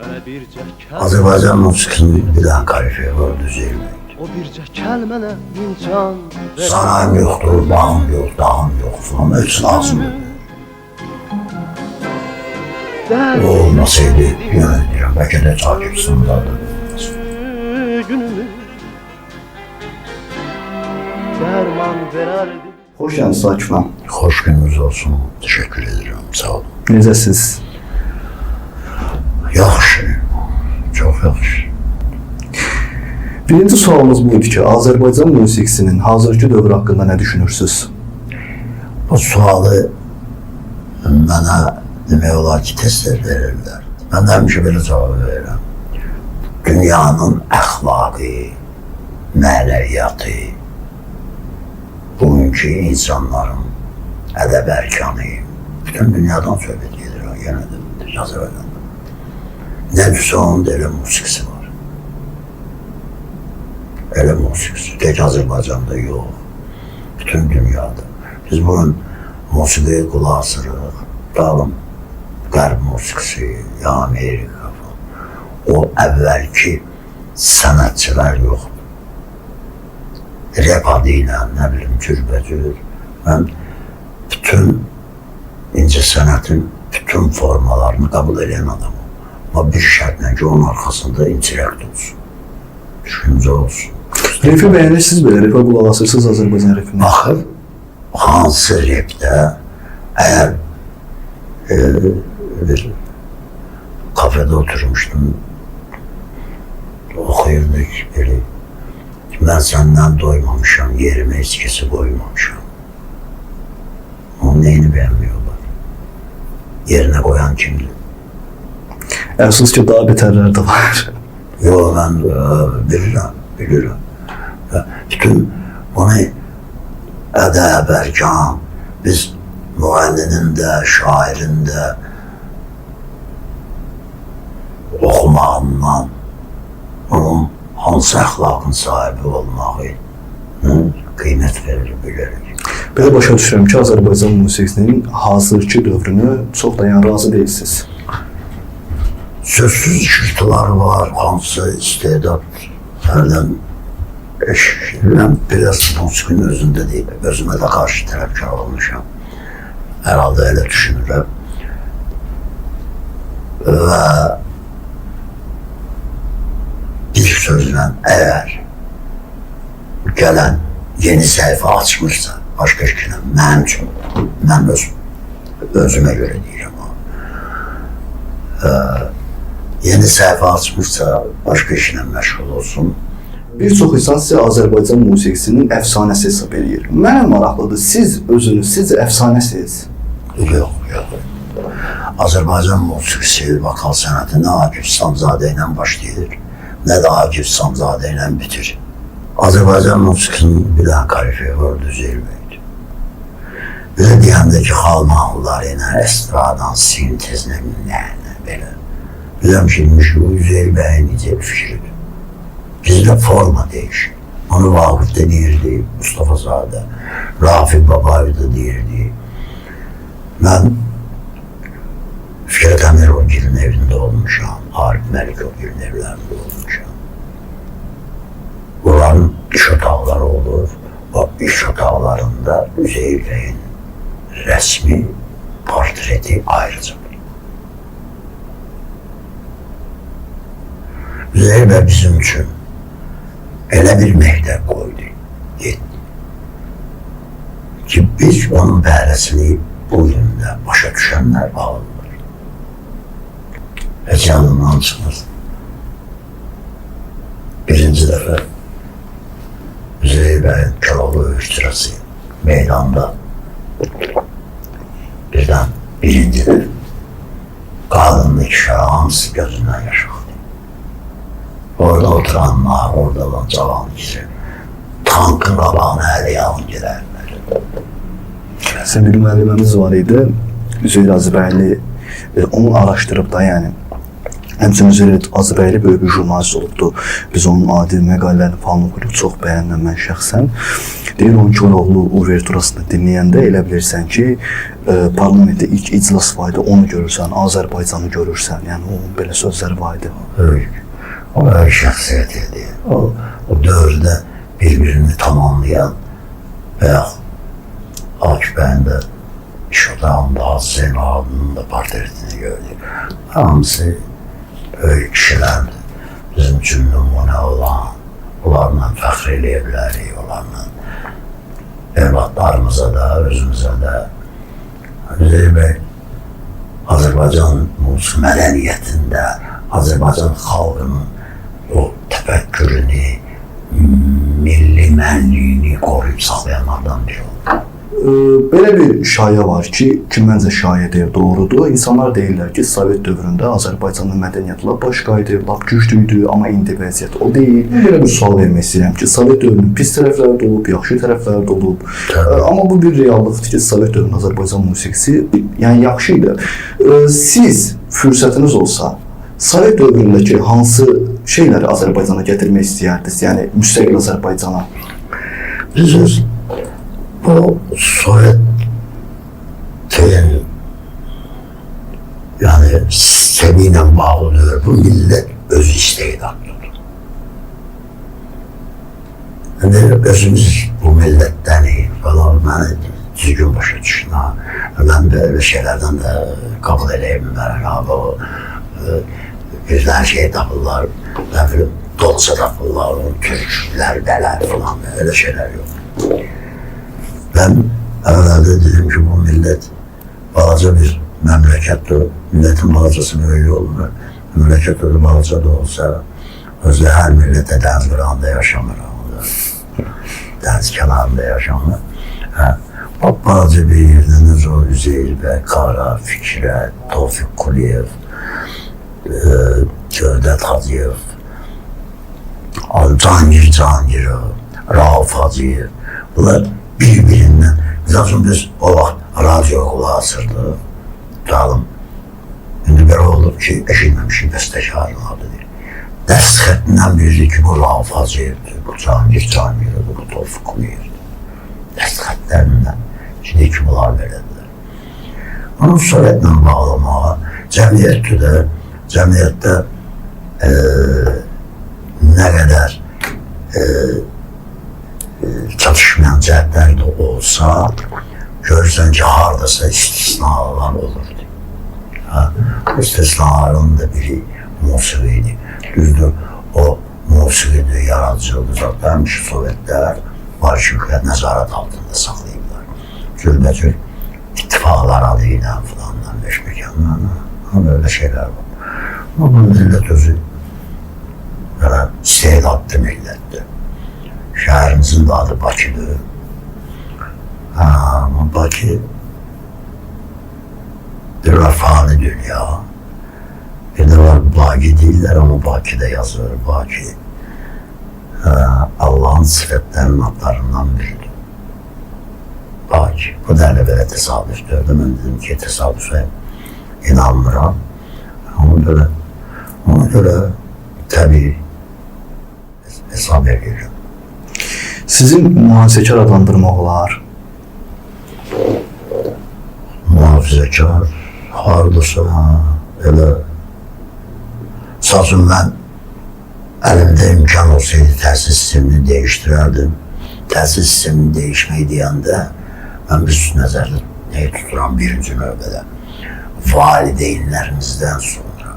Azərbaycan musiqisini bilən kalifiyə var, düzeymək. O bircə kəlmənə min can Sanayım yoxdur, bağım yox, dağım yox falan, heç lazımdır. O olmasaydı, yönəldirəm, bəlkə də takip sınırlardır. günümü derman vererdi. Hoş geldiniz Akif Bey. Xoş gününüz olsun, teşekkür edirəm, sağ olun. Necəsiz? Yaxşı, çox yaxşı. Birinci sualımız buydu ki, Azərbaycan musiqisinin hazırki dövr haqqında nə düşünürsünüz? Bu sualı mənə demək olar ki, testlər verirlər. Mən də həmişə belə cavab verirəm. Dünyanın əxlaqı, mənəviyyatı, bugünkü insanların ədəb ərkanı, bütün dünyadan söhbət gedir, yenə də Azərbaycanda. Nədirsə onun da elə musiqisi var. Elə musiqisi, tək Azərbaycanda yox, bütün dünyada. Biz bugün musiqiyə qulaq asırıq, dağılım, qərb musiqisi, ya Amerika falan. O əvvəlki sənətçilər yoxdur. Rap adı ilə, nə bilim, cürbəcür. Mən bütün incə sənətin bütün formalarını qəbul edən adamım. Amma bir şərtlə ki, onun arxasında intellekt olsun, düşüncə olsun. Refi bəyənirsiniz belə, repə qulaq asırsınız Azərbaycan repinə? Baxır, hansı repdə əgər bir kafede oturmuşdum, oxuyurduk biri. Mən səndən doymamışam, yerime heç kəsi qoymamışam. Onun neyini bəyənmiyorlar? Yerine koyan kimdir? Əfsus ki, daha betərlər də var. Yox, mən bilirəm. Bütün bunu ədəb, ərkan, biz müəllinin də, şairin də oxumağından, onun hansı əxlaqın sahibi olmağı qiymət verir, bilirik. Belə başa düşürəm ki, Azərbaycan musiqisinin hazırki dövrünü çox da razı deyilsiniz. Sözsüz işırtıları var, hansı istedad, hərdən eşittirəm, biraz musiqinin özündə deyil, özümə də qarşı tərəfkar olmuşam. Herhalde elə düşünürəm. Və bir sözlə, əgər gələn yeni səhifə açmışsa, başqa işlə, mənim üçün, mən özümə görə deyirəm o. Yeni səhifə açmışsa, başqa işlə məşğul olsun. Bir çox insan sizi Azərbaycan musiqisinin əfsanəsi hesab edir. Mənə maraqlıdır, siz özünüz, sizcə əfsanəsiniz? Yox. Azərbaycan musiqisi, vokal sənəti nə Akif Samzadə ilə başlayır, nə də Akif Samzadə ilə bitir. Azərbaycan musiqisini bilən kalifiyə var, düzeyilməkdir. Belə deyəndə ki, xalq mahnıları ilə, estradan, sintezlə, belə. Biləm ki, Üzeyir bəyin necə bir fikridir. Bizdə forma değişir. Onu Vaqif de deyirdi, Mustafa Zadə, Rafi Babayev da deyirdi. Mən Fikrət Əmirogil'in evində olmuşam, Arif Məlikogil'in evlərində olmuşam. Bunların iş otaqları olur. O iş otaqlarında Üzeyir bəyin rəsmi portreti ayrıca. Üzeyir bəy bizim üçün elə bir məktəb qoydu, getdi. Ki biz onun bəhrəsini bu ilində başa düşənlər alırlar. Heç yanından çıxmır. Birinci dəfə Üzeyir bəyin Köroğlu öyüştürəsi meydanda birdən birinci dəfə qadınlı kişi hamısı gözündən yaşadı. Orada oturanlar, orada olan cavan kişi, tankın qabağına əli yalın girərlər. Sizin bir müəlliməmiz var idi, Üzeyir Hacıbəyli, onu araşdırıb da, yəni, Həmçinin Zürət Azərbaylı böyük bir jurnalist olubdu. Biz onun adi məqalələrini falan oxuyuruq, çox bəyənirəm mən şəxsən. Deyir, onun Koroğlu uverturasını dinləyəndə elə bilirsən ki, parlamentdə ilk iclas var idi, onu görürsən, Azərbaycanı görürsən. Yəni, onun belə sözləri var idi. O öyle şəxsiyyət idi. O dövrdə bir-birini tamamlayan veya Akif Bey'in de iş odağında Hacı Zeynal'ın da portretini gördük. Hamısı öyle kişilerdi. Bizim üçün numune olan, onlarla fəxr eləyə bilərik, onlarla evlatlarımıza da, özümüze de. Üzeyir Bey, Azərbaycan musiqi mədəniyyətində, Azərbaycan xalqının o təfəkkürünü, milli mənliyini qoruyub saxlayanlardan biri oldu. Belə bir şayə var ki, məncə şayədir, doğrudur. İnsanlar deyirlər ki, Sovet dövründə Azərbaycanın mədəniyyəti lap başqa idi, lap güclüydü, amma indi vəziyyət o deyil. Belə bir sual vermək istəyirəm ki, Sovet dövrünün pis tərəfləri də olub, yaxşı tərəfləri də olub. Amma bu bir reallıqdır ki, Sovet dövrünün Azərbaycan musiqisi yəni yaxşı idi. Siz fürsətiniz olsa, Sovet dövründəki hansı şeyləri Azərbaycana gətirmək istəyərdiniz? Yəni müstəqil Azərbaycana. Biz bu Sovyet'in yani sistemiyle bağlıdır. Bu millet öz istedadlıdır. Yani özümüz bu milletten iyi falan beni düzgün başa düşün ha. Ben böyle şeylerden de kabul edeyim ben abi o güzel şey tapırlar. Ne bileyim dolsa tapırlar, Türkler deler falan öyle şeyler yok. Ben evvelde dedim ki bu millet balaca bir memlekettir. Milletin balacası böyle olur. Memleket öyle balaca da olsa özde her millete deniz kırağında yaşamır. Deniz kenarında yaşamır. O balaca bir yerdeniz o Üzeyir Bey, Kara, Fikret, Tevfik Kuliyev, Cevdet Hacıyev, Cangirov, Rauf Hacıyev. Bunlar birbirinden. Zaten biz o vakit radyo kulağı asırdı. Dağılım. Şimdi böyle oldu ki eşitmemişim bestekarın adı değil. Ders xəttindən bilirdi ki bu Rauf Hacıyev'di, bu Cangirov, bu Tevfik Kuliyev'di. Ders xətlərindən. Şimdi ki bunlar belediler. Onun Sovyet'le bağlamağa, cemiyette ne kadar çatışmayan cəhətlər də olsa, görürsən ki, haradasa istisnalar olurdu. Bu istisnaların da biri musiqiydi. Düzdür, o musiqiydi, yaradıcılığı zaten Sovyetlər barışıqla nəzarət altında saxlayıblar. Cürbəcür ittifaqlar adıyla filandan, beş mekanlarla, öyle şeyler var. Ama bu millet özü böyle istedadlı millettir. Şəhərimizin de adı Bakıdır. Ama Bakı bir fani dünya. Bir de var Bakı deyirlər ama Bakı'da yazılır Bakı. Allah'ın sıfatlarının adlarından biridir. Bakı. Bu da elə belə təsadüfdür. Ben dedim ki təsadüfe inanmıram. Ona göre tabii hesap ediyorum. Sizin mühafizəkar adlandırmaq olar. Mühafizəkar, hardasa, elə. Sazım ben elimde imkan olsaydı təhsil sistemini değiştirerdim. Təhsil sistemini değişmeyi deyəndə ben bir nəzərdə neyi tuturam birinci növbədə. Valideynlərimizdən sonra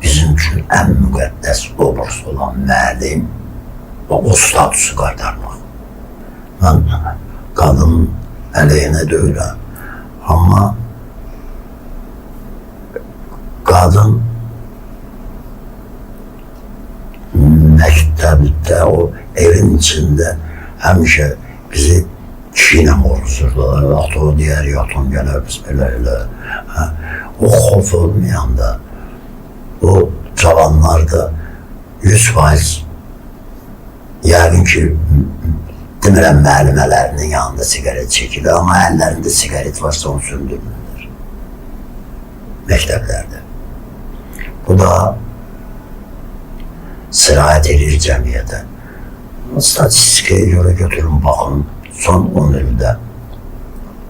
bizim üçün ən müqəddəs obraz olan müəllim o statusu qaytarmaq. Ben kadın əleyhinə deyiləm. Ama kadın məktəbdə, o evin içində həmişə bizi kişiyle qorxuzurdular. Vaxtı o deyər, yatın gələr, biz belə. O xof olmayanda, o cavanlarda 100% yəqin ki, demirəm müəllimələrinin yanında sigaret çəkilir, amma əllərində sigaret varsa onu söndürmürlər. Məktəblərdə. Bu da sirayət edir cəmiyyətə. Statistikaya görə götürün baxın, son 10 ildə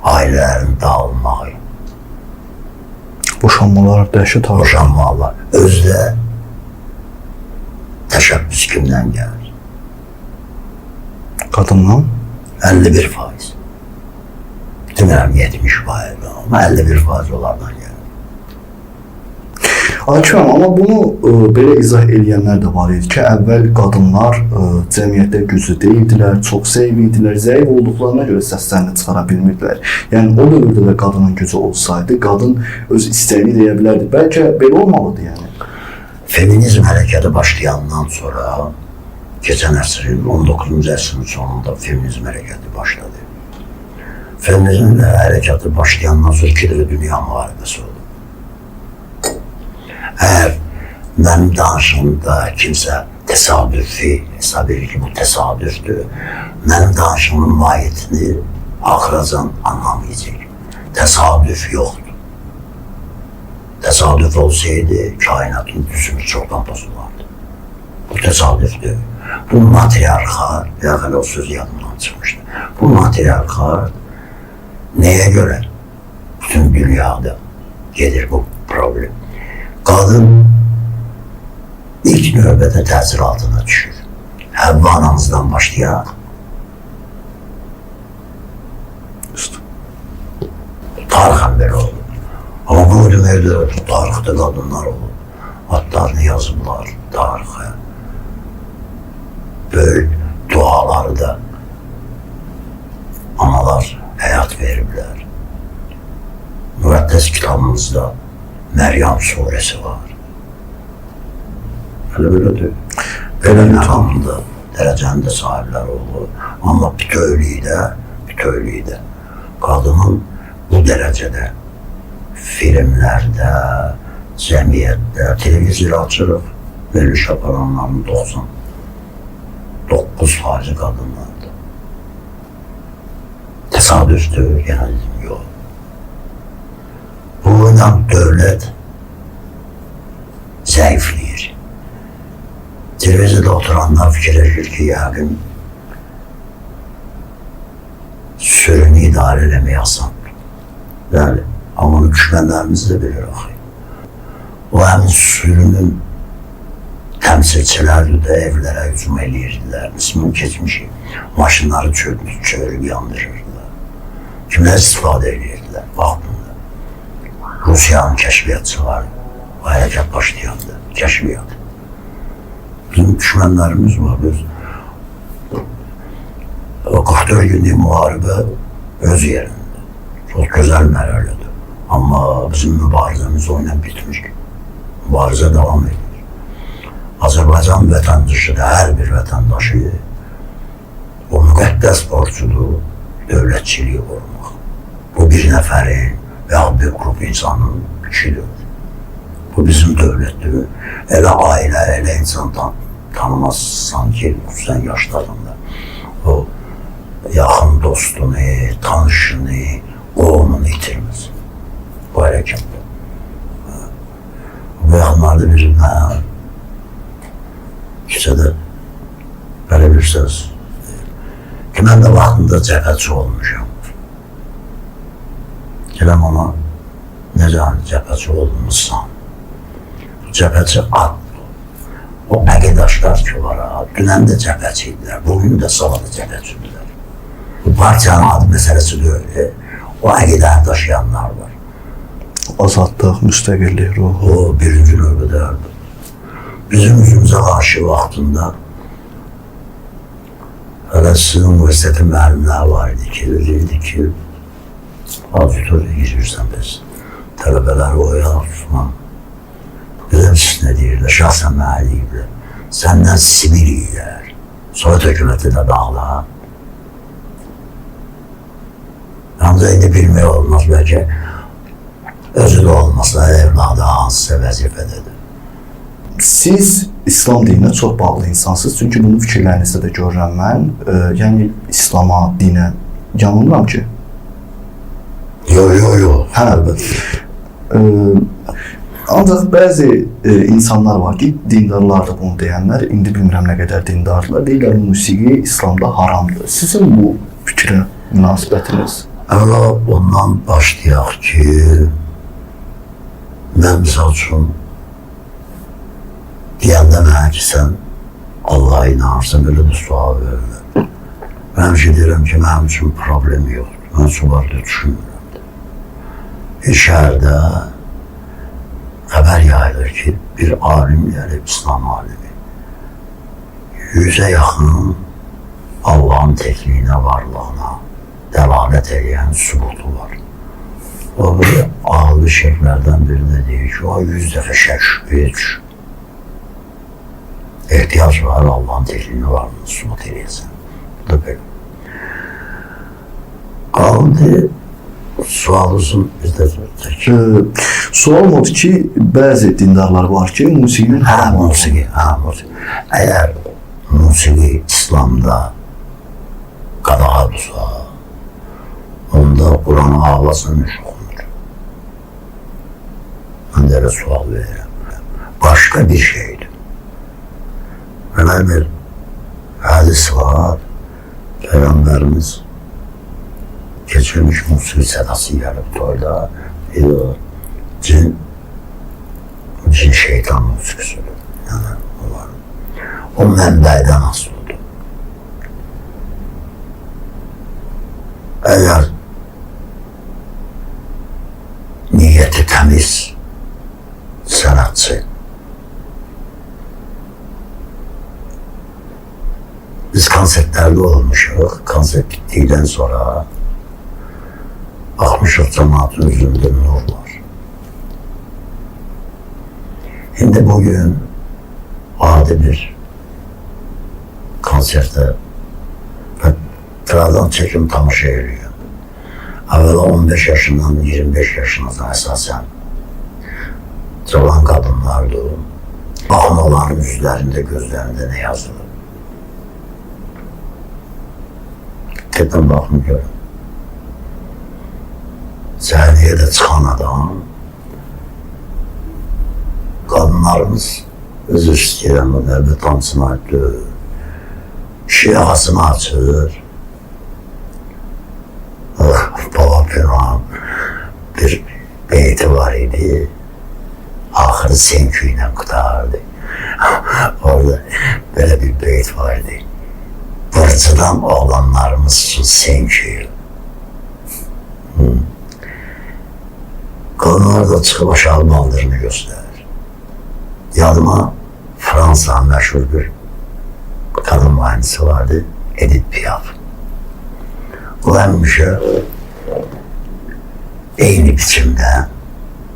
ailələrin dağılmağı, Boşanmalar dəhşət artır. boşanmalar, özdə təşəbbüs kimdən gəlir? Qadından 51%. Demirəm 70%, amma 51% onlardan gəlir. Akram, amma bunu belə izah edənlər də var idi ki, əvvəl qadınlar cəmiyyətdə güclü deyildilər, çox zəif idilər, zəif olduqlarına görə səslərini çıxara bilmirdilər. Yəni o dövrdə də qadının gücü olsaydı, qadın öz istəyini deyə bilərdi. Bəlkə belə olmalıdır yəni. Feminizm hərəkəti başlayandan sonra, keçən əsrin 19-cu əsrin sonunda feminizm hərəkəti başladı. Feminizm hərəkəti başlayandan sonra ikinci dünya müharibəsi oldu. Əgər mənim danışımda kimsə təsadüfi hesab edir ki, bu təsadüfdür, mənim danışımın mahiyyətini axıracan anlamayacaq. Təsadüf yoxdur. Təsadüf olsaydı, kainatın düzümü çoxdan pozulardı. Bu təsadüfdür. Bu matriarxat, yaxın o söz yadımdan çıxmışdı. Bu matriarxat nəyə görə bütün dünyada gedir bu problem? Qadın ilk növbədə təsir altına düşür. Həvva anamızdan başlayaraq. Tarixən belə oldu. Amma bu deməkdə tarixdə qadınlar olub. Adlarını yazıblar tarixə. Böyük duaları da analar həyat veriblər. Müqəddəs kitabımızda Məryəm suresi var. Elə belədir. Belə məqamında dərəcənin də sahibləri olur. Amma bütövlükdə qadının bu dərəcədə filmlərdə, cəmiyyətdə, televizor açırıq, veriliş aparanların 99% qadınlardır. Təsadüfdür, genəlizm yox. Bununla dövlət zəifləyir. Televiziyada oturanlar fikirləşir ki, yəqin sürünü idarə eləmək asandır. Bəli, amma düşmənlərimiz də bilir axı. O həmin sürünün təmsilçiləri də evlərə hücum eləyirdilər. Müslüman keçmişi maşınları çölüb yandırırdılar. Kimlər istifadə eləyirdilər vaxtında. Rusiyanın kəşfiyyatçıları o hərəkət başlayanda, kəşfiyyat. Bizim düşmənlərimiz var, biz 44 günlük müharibə öz yerində. Çox gözəl mərhələdir. Amma bizim mübarizəmiz o ilə bitmiş. Mübarizə davam edir. Azərbaycan vətəndaşıdır, hər bir vətəndaşı o müqəddəs borcudur, dövlətçiliyi qorumaq. Bu bir nəfərin və ya bir qrup insanın işidir. Bu bizim dövlətdir. Elə ailə, elə insan tanımazsan ki, xüsusən yaşlarında o yaxın dostunu, tanışını, qohumunu itirməz. Bu hərəkətdir. Bu yaxınlarda bizim küçədə belə bir söz ki, mən də vaxtında cəbhəçi olmuşam. Gələm ona, necə cəbhəçi olmuşsan? Cəbhəçi addır. O əqidaşlar ki var, dünən də cəbhəçi idilər, bugün də sabah da cəbhəçidirlər. Bu partiyanın adı məsələsi deyil, o əqidəni daşıyanlar var. Azadlıq, müstəqillik ruhu. O birinci növbədərdir. Bizim üzümüzə qarşı vaxtında hələ sizin universitetin müəllimləri var idi ki, deyirdi ki, auditoriya girirsən biz, tələbələri oyaq tutmam. Bizim siz nə deyirlər, şahsən mənə deyirlər, səndən Sibir yiyər, Sovet hökuməti də dağlar. Ancaq indi bilmək olmaz, bəlkə özü də olmasa, evladı hansısa vəzifədədir. Siz İslam dininə çox bağlı insansınız, çünki bunu fikirlərinizdə də görürəm mən. Yəni, İslama, dinə yanılmıram ki. Yox. Hə, əlbəttə. Ancaq bəzi insanlar var ki, dindarlar da bunu deyənlər, indi bilmirəm nə qədər dindarlar, deyirlər musiqi İslamda haramdır. Sizin bu fikrə münasibətiniz? Əvvəla ondan başlayaq ki, mən misal üçün deyəndə mənə ki, sən Allah'a inanırsan, belə bir sual verirlər. Mən bir şey deyirəm ki, mənim üçün problem yoxdur. Mən sularda düşünmürəm. Bir şəhərdə xəbər yayılır ki, bir alim gəlib, İslam alimi. 100'ə yaxın Allah'ın tekliğine, varlığına dəlalət edən sübutu var. O bir ağlı şeyhlərdən birində deyir ki, o 100 dəfə şək şübhəyə düşür. Ehtiyac var Allah'ın tekliğine, varlığına sübut edəsən. Bu da belə. Qaldı sualınızın bizdə Sual odur ki, bəzi dindarlar var ki, musiqinin haram musiqi. Əgər musiqi İslamda qadağadısa, onda Quran ağlasına nüş oxunur. Mən də elə sual verirəm. Başqa bir şeydir. Belə bir hədis var, Peyğəmbərimiz geçirmiş musiqi sədası gəlib toyda, cin şeytan musiqisidir. Yəni, o var. O mənbəydən asılıdır. Əgər niyyəti təmiz sənətçi, biz konsertlərdə olmuşuq, konsert bitdikdən sonra baxmışıq cəmaatın üzündə nur var. İndi bugün adi bir konsertdə sıradan çekim tamaşa ediyor. Əvvəla 15 yaşından 25 yaşına əsasən cavan qadınlardır. Baxın onların üzlərində, gözlərində nə yazılır. Diqqətlə baxın görün. Səhnəyə də çıxan adam, qadınlarımız özü istəyirəm, əlbət hamısını ayıqdır, şiasını açır. Baba Püran bir beyti var idi, axırı senkü ilə qutardı. Orada belə bir beyt var idi. Bırcıdan oğlanlarımız için senkü. Kadınlar da çıkıp aşağı bandırını gösterir. Yadıma Fransa meşhur bir kadın mühendisi vardı, Edith Piaf. O hemmişe eyni biçimde,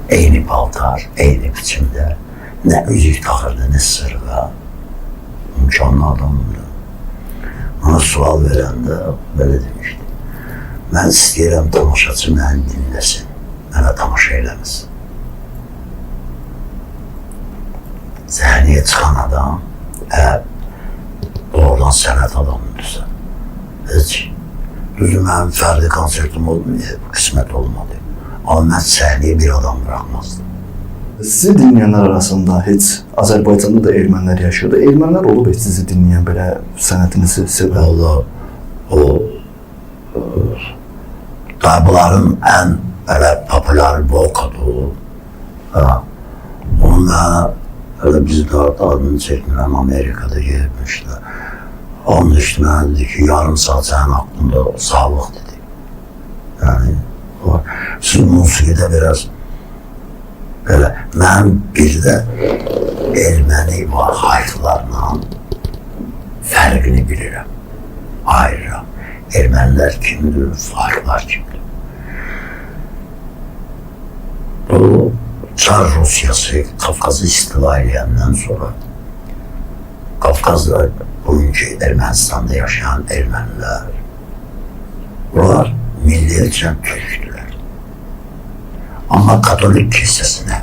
eyni paltar, eyni biçimde ne müzik takırdı, ne sırğa. Mükemmel adamdı. Bana sual veren de böyle demişti. Ben istəyirəm tamaşaçı məni dinləsin, mənə tamaşa eləməsin. Səhnəyə çıxan adam, doğrudan sənət adamıdırsa, heç düzü mənim fərdi konsertim olmuyor, qismət olmadı. Amma mən səhnəyə bir adam bırakmazdım. Sizi dinləyənlər arasında heç Azərbaycanda da ermənilər yaşıyordu. Ermənilər olub heç sizi dinləyən belə sənətinizi sevən? Valla bunların ən popular vokalı. Onunla biz de adını çekmirəm, Amerika'da gelmişler. Onun işte mənə dedi ki, yarım saat sənin haqqında sağlıq dedi. Yani siz musiqide biraz belə, mən bir də erməni var hayflarla fərqini bilirəm, ayırıram. Ermənilər kimdir, hayflar kimdir? Bu Çar Rusyası Kafkaz'ı istila edəndən sonra Kafkaz'da bugünkü Ermənistan'da yaşayan Ermənilər, bunlar milliyetçən Türkdülər. Ama Katolik kilisesine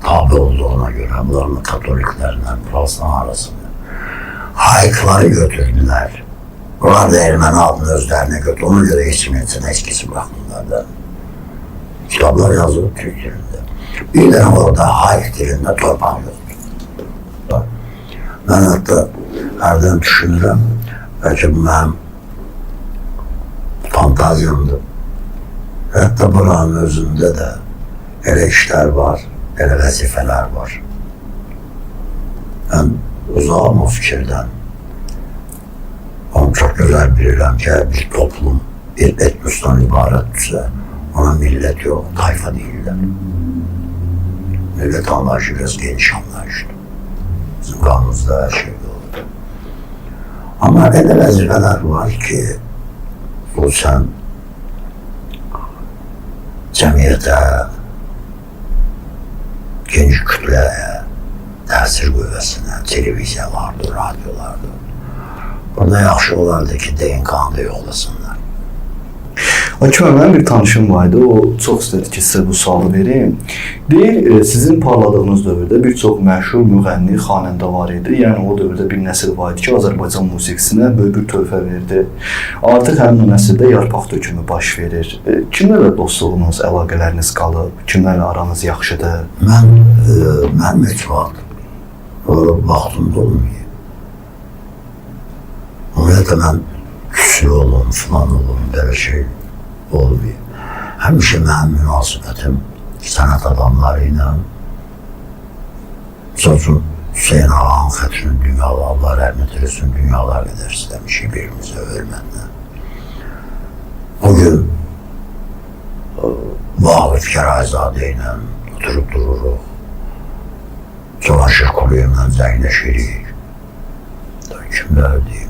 tabi olduğuna göre bunların Katoliklerle Protestan arasında haykları götürdüler. Bunlar da Ermeni adını özlerine götürdü. Ona göre geçimiyetine etkisi bırakmadılar da. Kitaplar yazılıb Türk dilində. Bir de orada hayır dilinde torpaq yoktur. Ben hatta hərdən düşünürüm, belki bu benim fantaziyamdır. Hatta buranın özünde de elə işler var, elə vəzifələr var. Ben uzağım o fikirden. Onu çok güzel bilirəm ki, bir toplum bir etnosdan ibarətdirsə, ona millet yok, tayfa değiller. Millet anlayışı biraz geniş anlayışdır. Bizim kanımızda her şey doğru. Ama elə vəzifələr var ki, bu sən cəmiyyətə, geniş kütləyə, təsir qüvvəsinə, televiziyalardır, radyolardır. Burada yaxşı olardı ki, DNK-nı da yoxlasınlar. Hakim əmi, mənim bir tanışım vardı, o çox istədi ki, sizə bu sualı verim. Deyir, sizin parladığınız dövrdə bir çox məşhur müğənni, xanəndə var idi. Yəni, o dövrdə bir nəsil var idi ki, Azərbaycan musiqisinə böyük bir töhfə verdi. Artıq həmin o nəsildə yarpaq dökümü baş verir. Kimlərlə dostluğunuz, əlaqələriniz qalıb? Kimlərlə aranız yaxşıdır? Mənim heç vaxt vaxtımda olmuyor. Ümumiyyətlə, mən küslü olum, filan olum, belə şey olmuyor. Həmişə mənim münasibətim sənət adamları ilə sözün Hüseyin Ağa'nın xətrini dünyalı, Allah rəhmət eləsin, dünyalar qədər istəmişik birimizə ölməklə. Bugün Vahid Kərayzadə ilə oturup dururuq. Çolaşır kulüyümlə zəngləşirik. Kimlər deyim?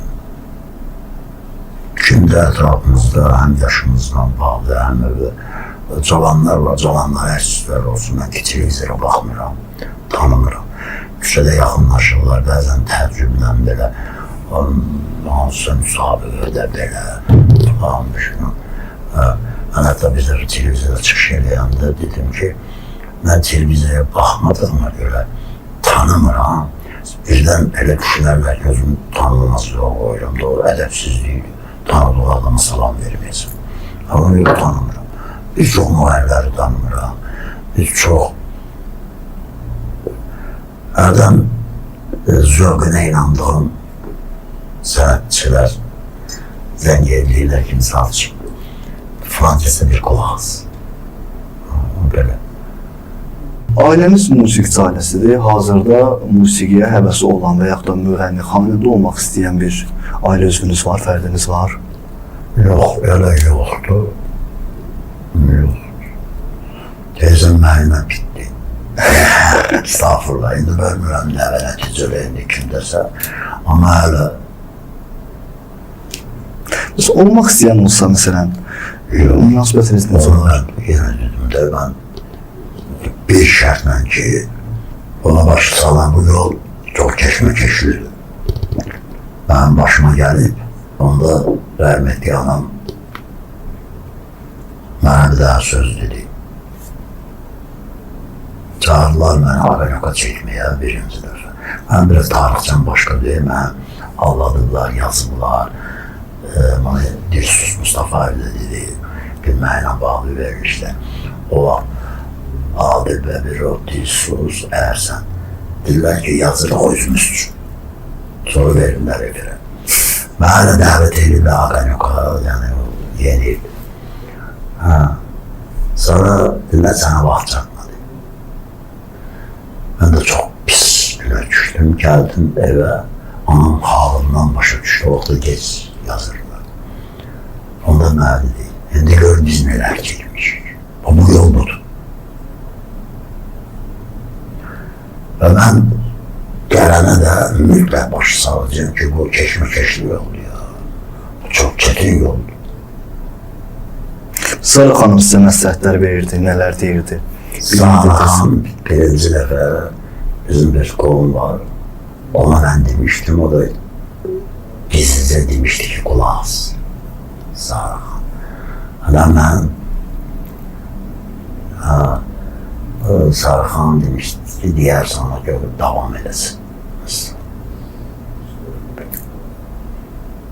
Şimdi etrafımızda hem yaşımızdan bağlı hem de cavanlar var, cavanlar ərsizlər olsun. Ben ki televizora baxmıram, tanımıram. Küçədə yaxınlaşırlar, bəzən təəccüblə belə hansısa müsabiqədə belə falan düşünürüm. Ben hatta bizə televizora çıxış eləyəndə dedim ki, ben televizora baxmadığıma görə tanımıram. Birdən elə düşünərlər, gözüm tanınmazlığa qoyuram, doğru ədəbsizliyidir. Tanıdığı adama salam vermeyəcəm. Onu yox tanımıram. Biz çox müğənniləri tanımıram. Biz çox hərdən zövqünə inandığım sənətçilər zəng edirlər ki, misal üçün Fransızca bir qulaq as. Belə. Ailəniz musiqiçi ailəsidir. Hazırda musiqiyə həvəsi olan və yaxud da müğənni, xanəndə olmaq istəyən bir ailə üzvünüz var, fərdiniz var? Yox, elə yoxdur. Yox. Teyzəm mənimlə bitdi. Estağfurullah, indi bölmürəm nəvə nəticələ indi kimdəsə. Amma hələ... Olmaq istəyən olsa, məsələn, münasibətiniz necə olur? Yenə dedim də, mən bir şərtlə ki, ona başı salan bu yol çox keşməkeşlidir. Benim başıma gelip, onda rəhmətli anam mənə bir daha söz dedi. Çağırdılar məni Ağayoka çəkməyə birinci dəfə. Mən biraz tarixçən başqa deyil, mən ağladılar, yazıblar. Bana Dilsiz Mustafa evdə dedi, bilməklə bağlı verilişdə. O vaxt Adil və bir o Dilsiz ərsən. Dedilər ki, yazırıq o üzümüz üçün. Sonra verirlər evlərə. Mənə dəvət edirlər Ağayoka, yəni yeni il. Sonra dedilər, sənə vaxt çatmadı. Mən də çox pis günə düşdüm, gəldim evə. Anam halımdan başa düşdü, orada gec yazırlar. Onda mənə dedi, indi gör biz nələr çəkmişik. Bu yol budur. Və mən gələnə də mütləq başı salacağım ki, bu keşməkeşli yoldur ya. Bu çox çətin yoldur. Sarı xanım sizə məsləhətlər verirdi, nələr deyirdi? Sarı xanım birinci dəfə bizim bir qolum var. Ona mən demişdim, o da gizlicə demişdi ki, qulaq as. Sarı xanım. Adam mən Sarı xanım demişdi ki, diğer sana görüp devam edesin.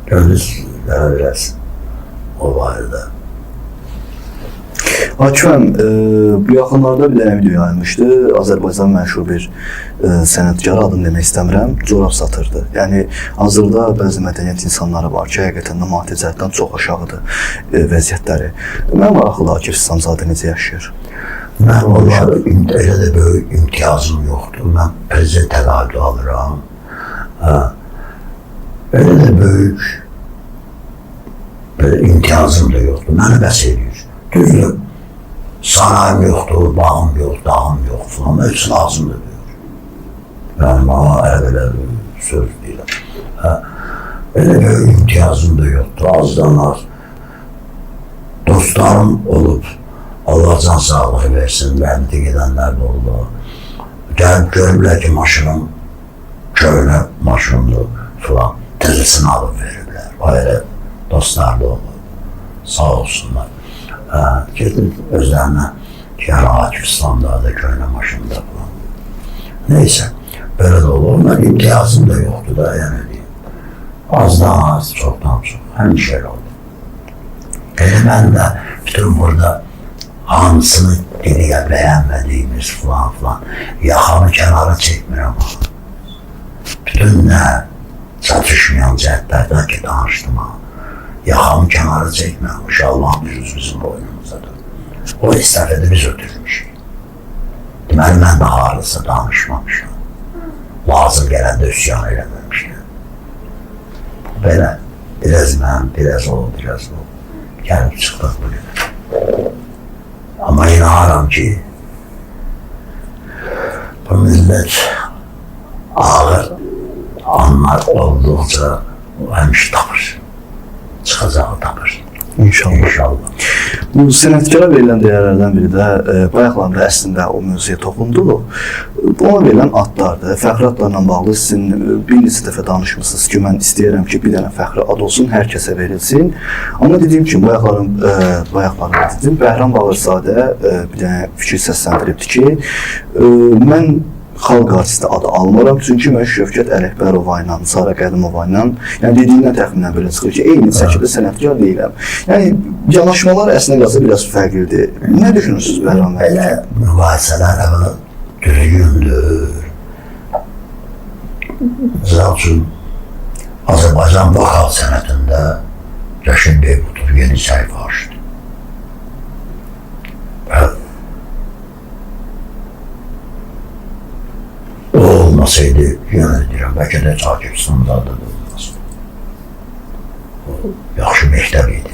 Gördünüz, biraz o vardı. Akifəm, bu yaxınlarda bir dənə video yayılmışdı. Azərbaycan məşhur bir sənətkar, adını demək istəmirəm, corab satırdı. Yəni, hazırda bəzi mədəniyyət insanları var ki, həqiqətən də maddi cəhətdən çox aşağıdır vəziyyətləri. Mən maraqlı Akif İslamzadə necə yaşayır? Mən onları elə də böyük imtiyazım yoxdur. Mən prezident təqaüdü alıram. Elə də böyük imtiyazım da yoxdur. Mənə bəs edir. Düzdür, sanayim yoxdur, bağım yox, dağım yox falan. Hepsi lazımdır diyor. Yəni, bana elə söz deyirəm. Elə böyük imtiyazım da yoxdur. Azdan az dostlarım olub, Allah can sağlığı versin, rəhmətə gedənlər də oldu. Gəlib görürlər ki, maşınım köhnə maşındır falan. Təzəsini alıb verirlər. O elə dostlar da oldu. Sağ olsunlar. Gedim özlərinə ki, Akif İslamzadə köhnə maşında falan. Neysə, belə də olur. Onlar imtiyazım da yoxdur da, yəni deyim. Azdan az, çoxdan çox. Həmişə elə oldu. Elə mən də bütün burada hamısını diliyə bəyənmədiyimiz falan falan yaxamı kənara çəkmirəm. Bütün nə çatışmayan cəhətlərdən ki, danışdım ha. Yaxamı kənara çəkmirəm. İnşallah bir bizim boynumuzdadır. O istəfədə biz ötürmüşük. Deməli, mən də harlısa danışmamışım. Lazım gələndə üsyan eləməmişəm. Belə, biraz mən, biraz o, biraz o. Gəlib çıxdıq bugün. Amma inanıram ki, bu millət ağır anlar olduqca həmişə tapır. Çıxacağı tapır. İnşallah. İnşallah. Bu sənətkara verilən dəyərlərdən biri də bayaqlarında əslində o mövzuya toxunduq. Ona verilən adlardır. Fəxri adlarla bağlı sizin bir neçə dəfə danışmışsınız ki, mən istəyirəm ki, bir dənə fəxri ad olsun, hər kəsə verilsin. Amma dediyim kimi, bayaqlarında dedim, Bəhram Bağırzadə bir dənə fikir səsləndiribdi ki, mən xalq artisti adı almıram, çünki mən Şövkət Ələkbərova ilə, Sara Qədimova ilə, yəni dediyindən təxminən belə çıxır ki, eyni şəkildə sənətkar deyiləm. Yəni, yanaşmalar əslində qalsa biraz fərqlidir. Nə düşünürsünüz Bəhram bəy? Belə mübahisələr əvvəla düzgündür. Misal üçün, Azərbaycan vokal sənətində Rəşid Beybutov yeni səhifə açdı. O olmasaydı, yenə deyirəm, bəlkə də Akif İslamzadə də olmazdı. Yaxşı məktəb idi.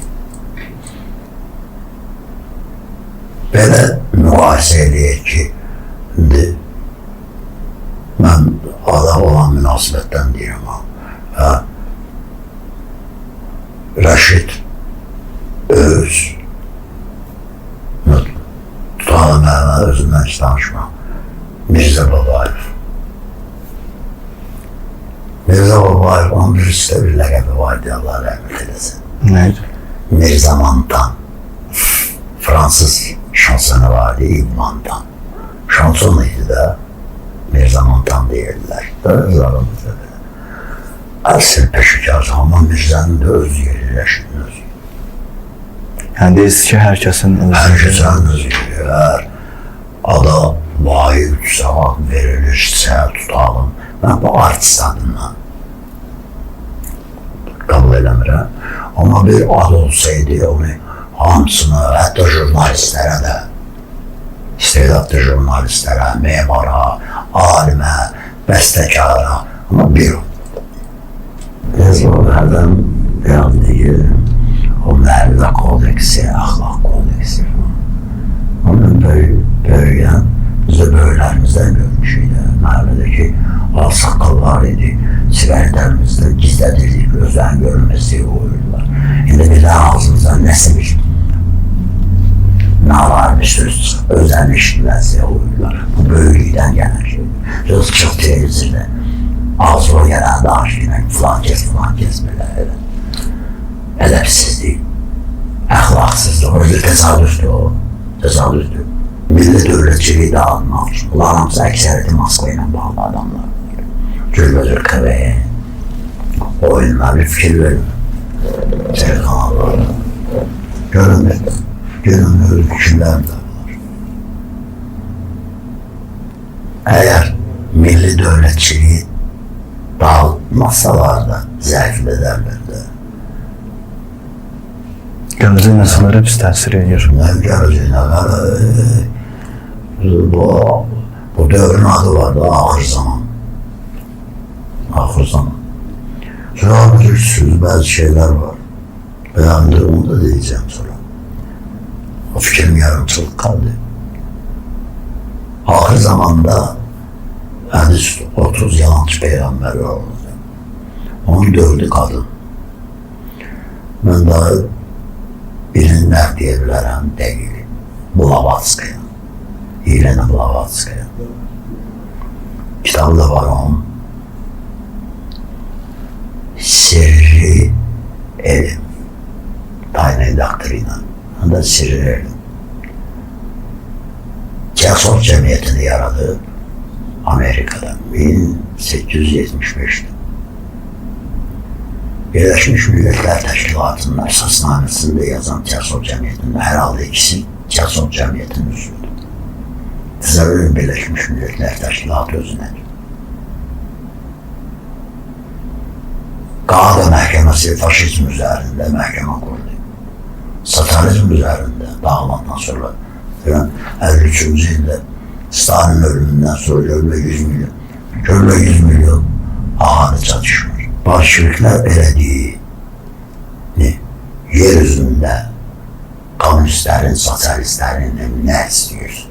Belə müqayisə eləyək ki, indi mən adam olan münasibətdən deyirəm ha. Rəşid öz tutalım əvvəl özündən hiç danışmam. Mirzə Babayev. Mirzə Babayev, onun birisi bir ləqəbi vardı, Allah rəhmət eləsin. Neydi? Mirzə Mantan. Fransız şansonu vardı, İb Mantan. Şanson idi də, Mirzə Mantan deyirlər. Öz aramızda belə. Əsl peşikar, amma Mirzənin də öz yeri, Rəşidin öz yeri. Yəni deyirsiniz ki, hər kəsin öz Hər kəsin öz yeri. Hər ada vahid saat verilir, çiçəyə tutalım. Mən bu artist adından qəbul eləmirəm. Amma bir ad olsaydı, onu hamısını, hətta jurnalistlərə də, istedadlı jurnalistlərə, memara, alimə, bəstəkara, amma bir o. Biz o hərdən biraz deyir, o məhəllə kodeksi, əxlaq kodeksi falan. Onun böyüyən, bizdə böyüklərimizdən görmüşüydü. Məhəllədəki saqqal var idi, sigaretlərimizdə gizlədirdik, özlərin görülməsini qoyurdular. İndi bir də ağzımızdan nəsə bir nə var bir söz, özlərin işitməsini qoyurdular. Bu böyüklükdən gələn şeydir. Söz çıx televizirdə, ağzına gələn danışıyla filan kes belə. Ədəbsizlik, əxlaqsızlıq, özü təsadüfdür o, təsadüfdür. Milli dövlətçiliyi də almaq üçün. Bunlar hamısı əksəriyyəti Moskva ilə bağlı adamlar. Cürbəcür qəbəyə, oyunlar bir fikir verin. Seyir kanallarda. Görünmür. Günümüz hükümler de var. Eğer milli devletçiliği dağıtmazsalar da zəif ederler de. Gələcək nəsillərə pis təsir edir. Ne geleceğine bu dövrün adı var da ahır zaman. Ahır zaman. Sonra bilirsiniz bazı şeyler var. Ben de onu da diyeceğim sonra. O fikrim yarımçılık kaldı. Ahir zamanda hadis 30 yalancı peygamber oldu. 14'ü kadın. Ben daha bilinler diyebilirim değil. Blavatsky'a. Yelena Blavatsky'a. Kitabı da var onun. Sirri elim. Tayne doktrina. Da sirri elim. Tiyatro cemiyetini yaradı Amerika'da 1875'te. Birleşmiş Milletler Teşkilatı'nın esasnamesinde yazan tiyatro cemiyetinde herhalde ikisi tiyatro cemiyetinin üzüldü. Tezahürün Birleşmiş Milletler Teşkilatı özüne. Gağda Məhkəməsi faşizm üzerinde məhkəmə kurdu. Satarizm üzerinde dağılandan sonra 53. yılda Stalin ölümünden sonra görüle 100 milyon ahali çatışmış. Bolşevikler belediğini yeryüzünde komünistlerin, sosyalistlerin ne istiyor?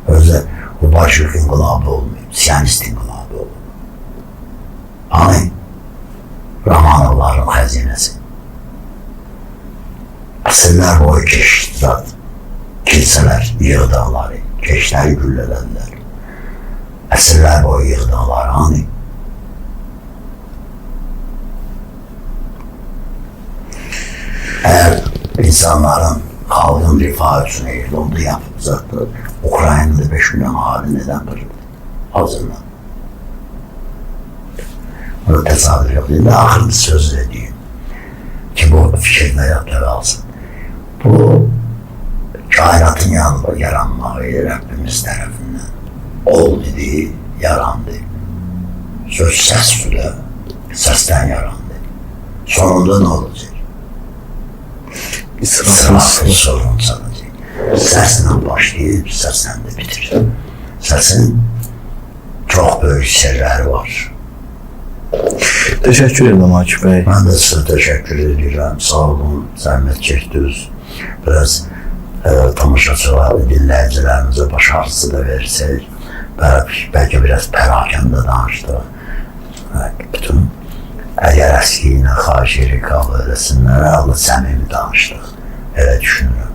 Öyle bu Bolşevik inkılabı olmuyor, Siyonist inkılabı olmuyor. Hani Romanovların hazinesi. Asırlar boyu geçti zaten. Kiliseler yığdılar, keçləri güllələdilər. Əsrlər boyu yığdılar, hani? Eğer insanların halkın rifahı için eğildi, onu da yapıp zaten Ukrayna'da 5 milyon ahali neden kırıldı? Azından. Bunu tesadüf yok. Şimdi ahır bir söz edeyim. Ki bu fikirde yaptığı alsın. Bu kainatın yanında yaranmağı Rabbimiz tarafından ol dediği yarandı. Söz ses bile sesten yarandı. Sonunda ne olacak? İsraflı sorun sanacak. Sesle başlayıp sesle de bitirir. Sesin çok büyük sirleri var. Teşekkür ederim Akif Bey. Ben de size teşekkür ediyorum. Sağ olun, zahmet çektiniz. Biraz tamaşaçılar, dinləyicilərimizə baş ağrısı da versək, belki biraz pərakəndə danışdıq. Bütün əgər əski ilə xahiş edirik, qəbul edəsinlər, Allah səmimi danışdıq. Elə düşünürüm.